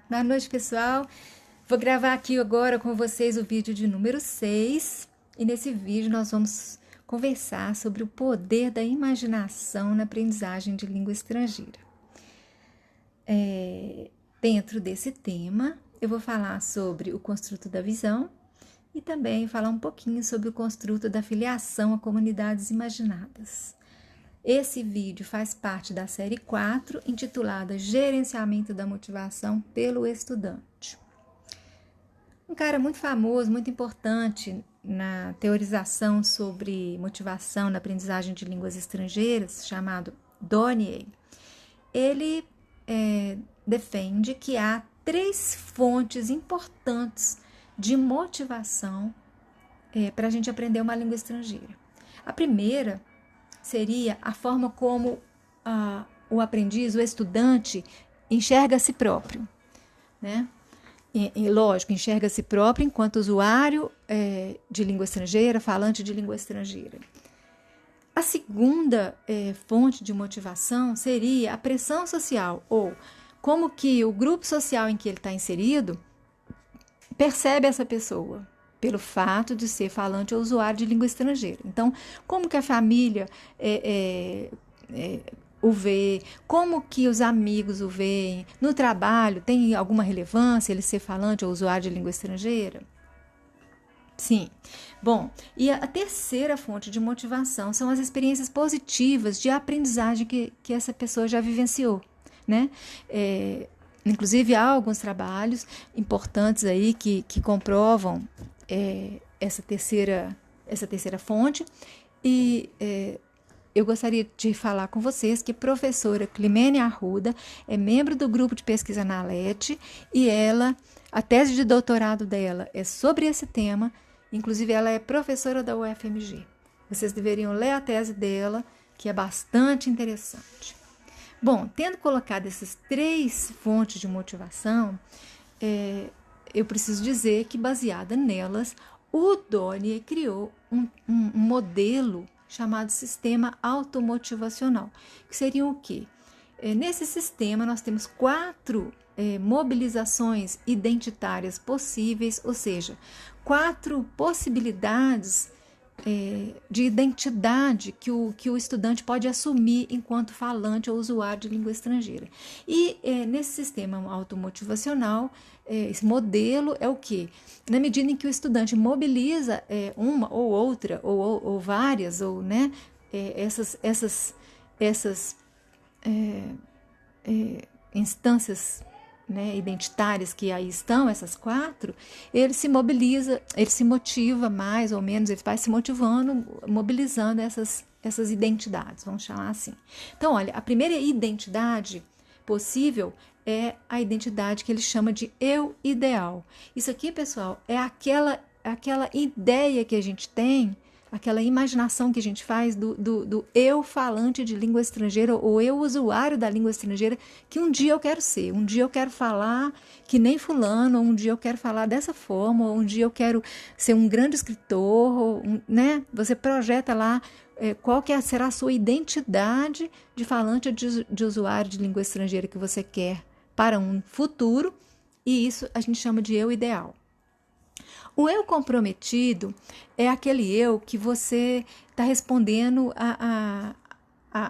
Boa noite, pessoal. Vou gravar aqui agora com vocês o vídeo de número 6. E nesse vídeo nós vamos conversar sobre o poder da imaginação na aprendizagem de língua estrangeira. Dentro desse tema, eu vou falar sobre o construto da visão e também falar um pouquinho sobre o construto da filiação a comunidades imaginadas. Esse vídeo faz parte da série 4, intitulada Gerenciamento da Motivação pelo Estudante. Um cara muito famoso, muito importante na teorização sobre motivação na aprendizagem de línguas estrangeiras, chamado Donnier, ele defende que há 3 fontes importantes de motivação para a gente aprender uma língua estrangeira. A primeira seria a forma como o aprendiz, o estudante, enxerga a si próprio, né? E lógico, enxerga a si próprio enquanto usuário de língua estrangeira, falante de língua estrangeira. A segunda fonte de motivação seria a pressão social, ou como que o grupo social em que ele está inserido percebe essa pessoa, pelo fato de ser falante ou usuário de língua estrangeira. Então, como que a família o vê, como que os amigos o veem, no trabalho tem alguma relevância ele ser falante ou usuário de língua estrangeira? Sim. Bom, e a terceira fonte de motivação são as experiências positivas de aprendizagem que essa pessoa já vivenciou, né? Inclusive, há alguns trabalhos importantes aí que comprovam essa terceira fonte, e eu gostaria de falar com vocês que a professora Climene Arruda é membro do grupo de pesquisa na ALET, e a tese de doutorado dela é sobre esse tema, inclusive ela é professora da UFMG. Vocês deveriam ler a tese dela, que é bastante interessante. Bom, tendo colocado essas 3 fontes de motivação, eu preciso dizer que, baseada nelas, o Donnier criou um modelo chamado sistema automotivacional, que seria o quê? Nesse sistema, nós temos 4 mobilizações identitárias possíveis, ou seja, 4 possibilidades de identidade que o estudante pode assumir enquanto falante ou usuário de língua estrangeira. E nesse sistema automotivacional, esse modelo é o quê? Na medida em que o estudante mobiliza uma ou outra, ou várias, ou, né, essas instâncias, né, identitárias que aí estão, essas 4, ele se mobiliza, ele se motiva mais ou menos, ele vai se motivando, mobilizando essas identidades, vamos chamar assim. Então, olha, a primeira identidade possível é a identidade que ele chama de eu ideal. Isso aqui, pessoal, é aquela ideia que a gente tem, aquela imaginação que a gente faz do eu falante de língua estrangeira, ou eu usuário da língua estrangeira, que um dia eu quero ser, um dia eu quero falar que nem fulano, ou um dia eu quero falar dessa forma, ou um dia eu quero ser um grande escritor, né? Você projeta lá qual que será a sua identidade de falante de usuário de língua estrangeira que você quer para um futuro, e isso a gente chama de eu ideal. O eu comprometido é aquele eu que você está respondendo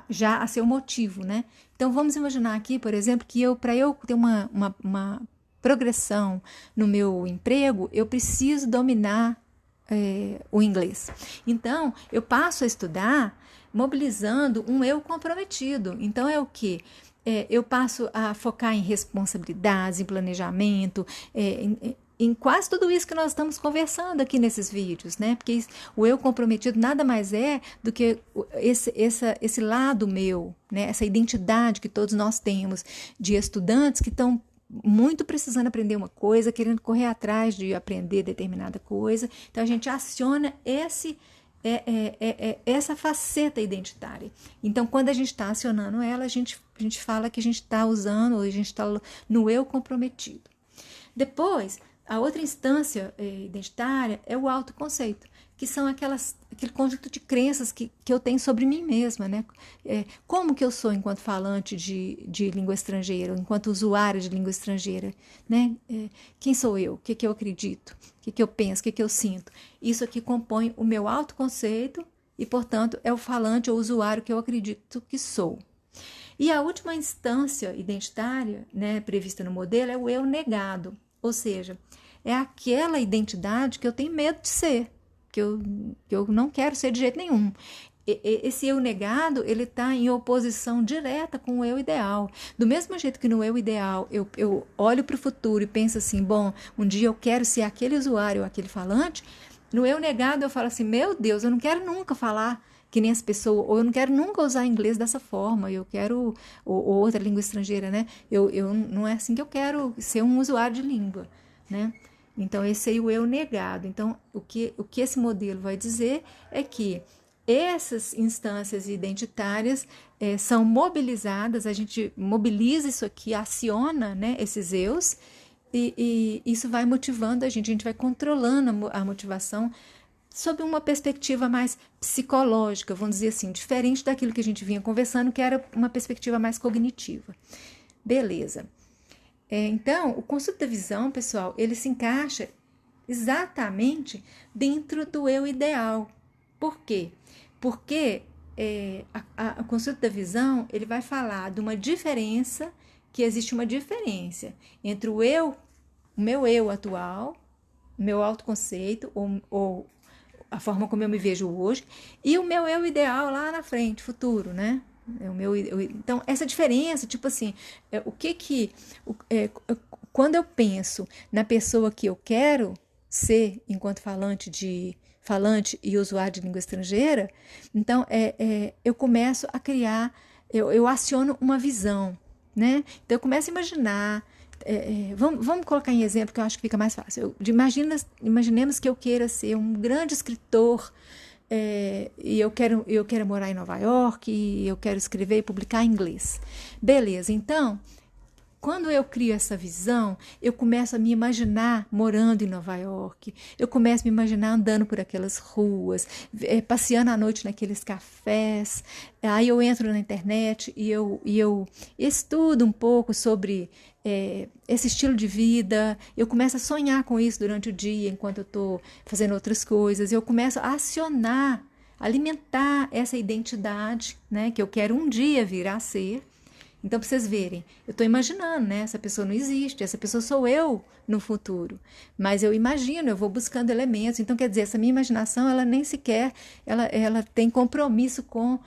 já a seu motivo, né? Então, vamos imaginar aqui, por exemplo, que para eu ter uma progressão no meu emprego, eu preciso dominar o inglês. Então, eu passo a estudar mobilizando um eu comprometido. Então, é o quê? Eu passo a focar em responsabilidades, em planejamento, em quase tudo isso que nós estamos conversando aqui nesses vídeos, né? Porque o eu comprometido nada mais é do que esse lado meu, né? Essa identidade que todos nós temos de estudantes que estão muito precisando aprender uma coisa, querendo correr atrás de aprender determinada coisa. Então, a gente aciona essa faceta identitária. Então, quando a gente está acionando ela, a gente fala que a gente está usando, ou a gente está no eu comprometido. Depois, a outra instância identitária é o autoconceito, que são aquelas aquele conjunto de crenças que eu tenho sobre mim mesma, né? Como que eu sou enquanto falante de língua estrangeira, enquanto usuária de língua estrangeira, né? Quem sou eu? O que eu acredito? O que eu penso? O que eu sinto? Isso aqui compõe o meu autoconceito e, portanto, é o falante ou usuário que eu acredito que sou. E a última instância identitária, né, prevista no modelo é o eu negado, ou seja, é aquela identidade que eu tenho medo de ser, que eu não quero ser de jeito nenhum. Esse eu negado, ele está em oposição direta com o eu ideal. Do mesmo jeito que no eu ideal eu olho para o futuro e penso assim, bom, um dia eu quero ser aquele usuário ou aquele falante, no eu negado eu falo assim, meu Deus, eu não quero nunca falar que nem as pessoas, ou eu não quero nunca usar inglês dessa forma, eu quero, ou outra língua estrangeira, né? Não é assim que eu quero ser um usuário de língua, né? Então, esse aí é o eu negado. Então, o que esse modelo vai dizer é que essas instâncias identitárias são mobilizadas, a gente mobiliza isso aqui, aciona, né, esses eus, e isso vai motivando a gente vai controlando a motivação sob uma perspectiva mais psicológica, vamos dizer assim, diferente daquilo que a gente vinha conversando, que era uma perspectiva mais cognitiva. Beleza. Então, o conceito da visão, pessoal, ele se encaixa exatamente dentro do eu ideal. Por quê? Porque o conceito da visão, ele vai falar de uma diferença, que existe uma diferença entre o meu eu atual, o meu autoconceito, ou a forma como eu me vejo hoje, e o meu eu ideal lá na frente, futuro, né? Então, essa diferença, tipo assim, quando eu penso na pessoa que eu quero ser enquanto falante e usuário de língua estrangeira, então eu começo a criar, eu aciono uma visão, né? Então eu começo a imaginar, vamos colocar em exemplo que eu acho que fica mais fácil. Imaginemos que eu queira ser um grande escritor, e eu quero morar em Nova York, e eu quero escrever e publicar em inglês. Beleza, então, quando eu crio essa visão, eu começo a me imaginar morando em Nova York, eu começo a me imaginar andando por aquelas ruas, passeando à noite naqueles cafés, aí eu entro na internet e eu estudo um pouco sobre esse estilo de vida, eu começo a sonhar com isso durante o dia, enquanto eu estou fazendo outras coisas, eu começo a acionar, alimentar essa identidade, né, que eu quero um dia vir a ser. Então, para vocês verem, eu estou imaginando, né? Essa pessoa não existe, essa pessoa sou eu no futuro. Mas eu imagino, eu vou buscando elementos. Então, quer dizer, essa minha imaginação, ela nem sequer, ela tem compromisso com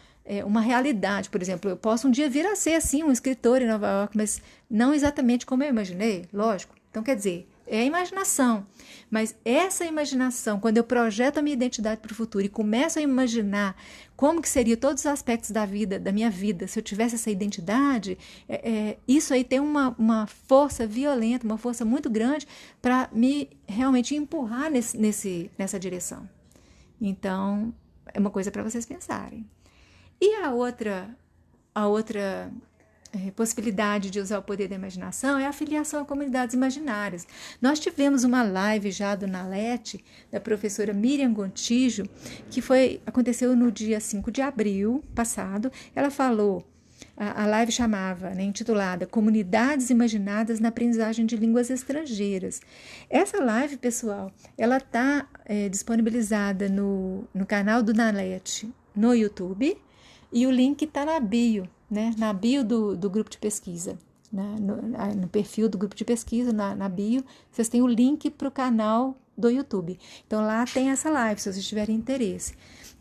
uma realidade. Por exemplo, eu posso um dia vir a ser, assim, um escritor em Nova York, mas não exatamente como eu imaginei, lógico. Então, quer dizer, é a imaginação. Mas essa imaginação, quando eu projeto a minha identidade para o futuro e começo a imaginar como que seria todos os aspectos da minha vida, se eu tivesse essa identidade, isso aí tem uma força violenta, uma força muito grande para me realmente empurrar nessa direção. Então, é uma coisa para vocês pensarem. E a outra possibilidade de usar o poder da imaginação é a filiação a comunidades imaginárias. Nós tivemos uma live já do NALET, da professora Miriam Gontijo, que aconteceu no dia 5 de abril passado. Ela falou, a live chamava, né, intitulada Comunidades Imaginadas na Aprendizagem de Línguas Estrangeiras. Essa live, pessoal, ela está disponibilizada no canal do NALET no YouTube, e o link está na bio, né? Na bio do grupo de pesquisa, né? No perfil do grupo de pesquisa, na bio, vocês têm o link para o canal do YouTube. Então, lá tem essa live, se vocês tiverem interesse.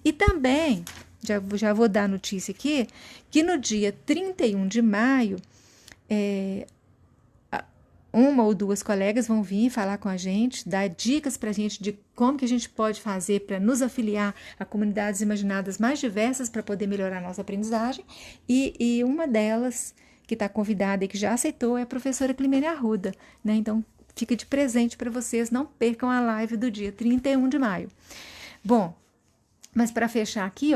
E também, já vou dar a notícia aqui, que no dia 31 de maio, uma ou duas colegas vão vir falar com a gente, dar dicas para a gente de como que a gente pode fazer para nos afiliar a comunidades imaginadas mais diversas para poder melhorar a nossa aprendizagem. E uma delas, que está convidada e que já aceitou, é a professora Climene Arruda, né? Então, fica de presente para vocês, não percam a live do dia 31 de maio. Bom, mas para fechar aqui,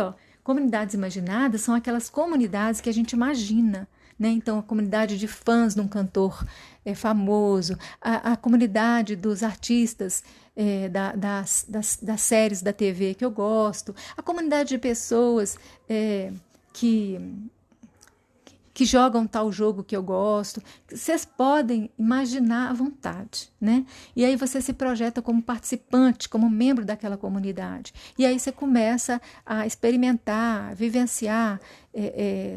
comunidades imaginadas são aquelas comunidades que a gente imagina, né? Então, a comunidade de fãs de um cantor famoso, a comunidade dos artistas das séries da TV que eu gosto, a comunidade de pessoas que jogam tal jogo que eu gosto. Vocês podem imaginar à vontade, né? E aí você se projeta como participante, como membro daquela comunidade. E aí você começa a experimentar, vivenciar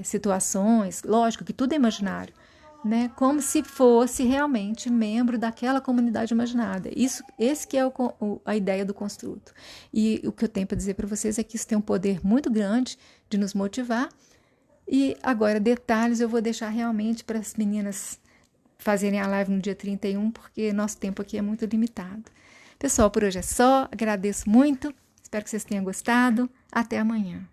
situações, lógico que tudo é imaginário, né? Como se fosse realmente membro daquela comunidade imaginada. Esse que é a ideia do construto. E o que eu tenho para dizer para vocês é que isso tem um poder muito grande de nos motivar. E agora, detalhes eu vou deixar realmente para as meninas fazerem a live no dia 31, porque nosso tempo aqui é muito limitado. Pessoal, por hoje é só. Agradeço muito. Espero que vocês tenham gostado. Até amanhã.